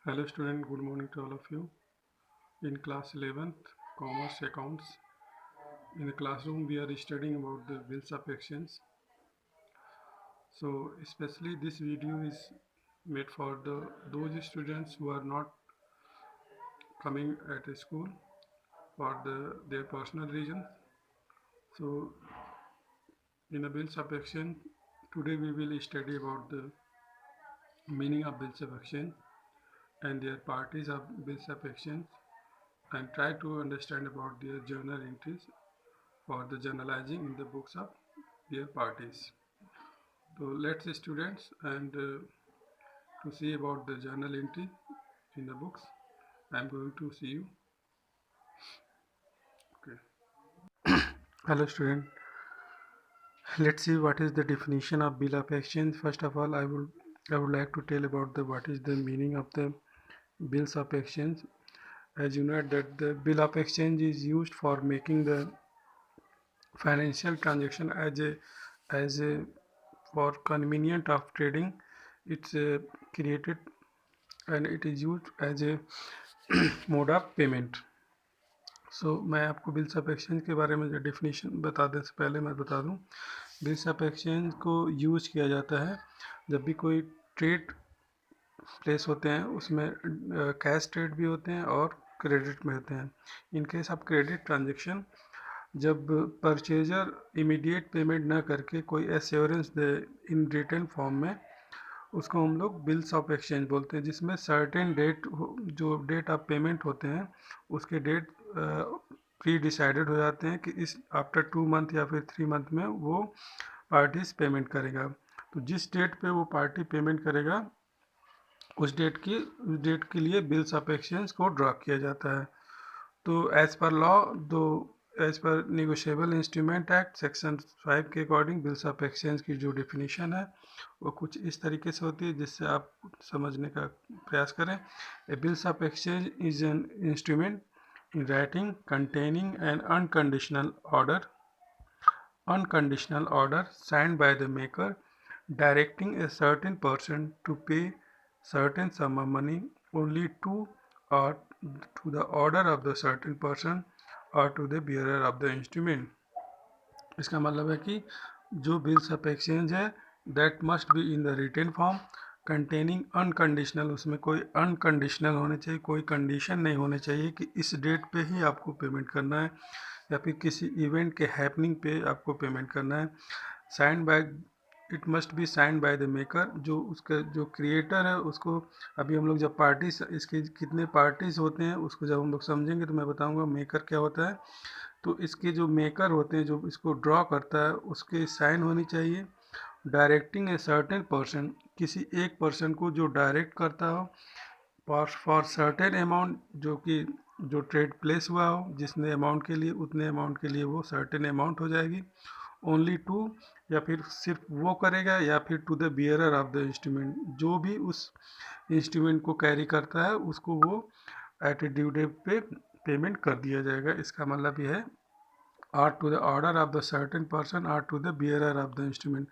Hello student, good morning to all of you. In class 11th, Commerce Accounts, in the classroom we are studying about the bills of exchange. So especially this video is made for those students who are not coming at a school for their personal reasons. So in the bills of exchange, today we will study about the meaning of bills of exchange and their parties of bills of exchange and try to understand about their journal entries for the journalizing in the books of their parties. So let's students and to see about the journal entry in the books. I'm going to see you. Okay. Hello student. Let's see what is the definition of bill of exchange. First of all, I would like to tell about the what is the meaning of the bills of exchange. As you know that the bill of exchange is used for making the financial transaction as a for convenient of trading. It's created and it is used as a mode of payment. So मैं आपको bills of exchange के बारे में जो definition बता दें से पहले मैं बता दूं, बिल्स ऑफ एक्सचेंज को यूज किया जाता है जब भी कोई ट्रेड प्लेस होते हैं, उसमें कैश ट्रेड भी होते हैं और क्रेडिट में होते हैं. In case of credit transaction, जब परचेजर इमीडिएट पेमेंट ना करके कोई assurance they in return form में, उसको हम लोग बिल्स ऑफ एक्सचेंज बोलते हैं, जिसमें सर्टेन डेट जो डेट ऑफ पेमेंट होते हैं उसके डेट प्री डिसाइडेड हो जाते हैं कि इस आफ्टर 2 मंथ या फिर 3 मंथ में वो पार्टीज पेमेंट करेगा. तो जिस डेट पे वो पार्टी पेमेंट करेगा उस डेट के लिए बिल्स ऑफ एक्सचेंज को ड्रॉ किया जाता है. तो एज पर लॉ, दो as per negotiable instrument act section 5 के अकॉर्डिंग बिल्स ऑफ एक्सचेंज की जो डिफिनीशन है वो कुछ इस तरीके से होती है जिससे आप समझने का प्रयास करें. A bills of exchange is an instrument in writing containing an unconditional order signed by the maker directing a certain person to pay certain sum of money only to or to the order of the certain person or to the bearer of the instrument. इसका मतलब है कि जो bills of exchange है that must be in the written form containing unconditional, उसमें कोई unconditional होने चाहिए, कोई कंडीशन नहीं होने चाहिए कि इस डेट पे ही आपको पेमेंट करना है या फिर किसी इवेंट के हैपनिंग पे आपको पेमेंट करना है. Sign by, it must be sign by the maker, जो उसका जो क्रिएटर है उसको. अभी हम लोग जब पार्टीज, इसके कितने पार्टीज होते हैं उसको जब हम लोग समझेंगे तो मैं बताऊंगा मेकर क्या होता है. तो इसके जो मेकर होते हैं, जो इसको ड्रॉ करता है, उसके साइन होनी चाहिए. डायरेक्टिंग ए सर्टेन पर्सन, किसी एक पर्सन को जो डायरेक्ट करता हो फॉर सर्टेन अमाउंट, जो कि जो ट्रेड प्लेस हुआ हो जिसने अमाउंट के लिए, उतने अमाउंट के लिए वो सर्टेन अमाउंट हो जाएगी. ओनली टू, या फिर सिर्फ वो करेगा, या फिर to the bearer of the instrument, जो भी उस इंस्ट्रूमेंट को कैरी करता है उसको वो एट ए ड्यू डेट पे पेमेंट कर दिया जाएगा. इसका मतलब ये है or to the order of the certain person or to the bearer of the instrument.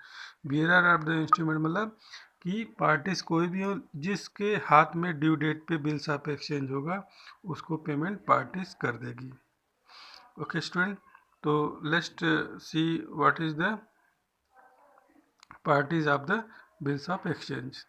bearer of the instrument मतलब कि पार्टीज कोई भी हो जिसके हाथ में ड्यू डेट पे बिल्स ऑफ एक्सचेंज होगा उसको पेमेंट पार्टीज कर देगी. ओके स्टूडेंट, तो let's see what is the parties of the bills of exchange.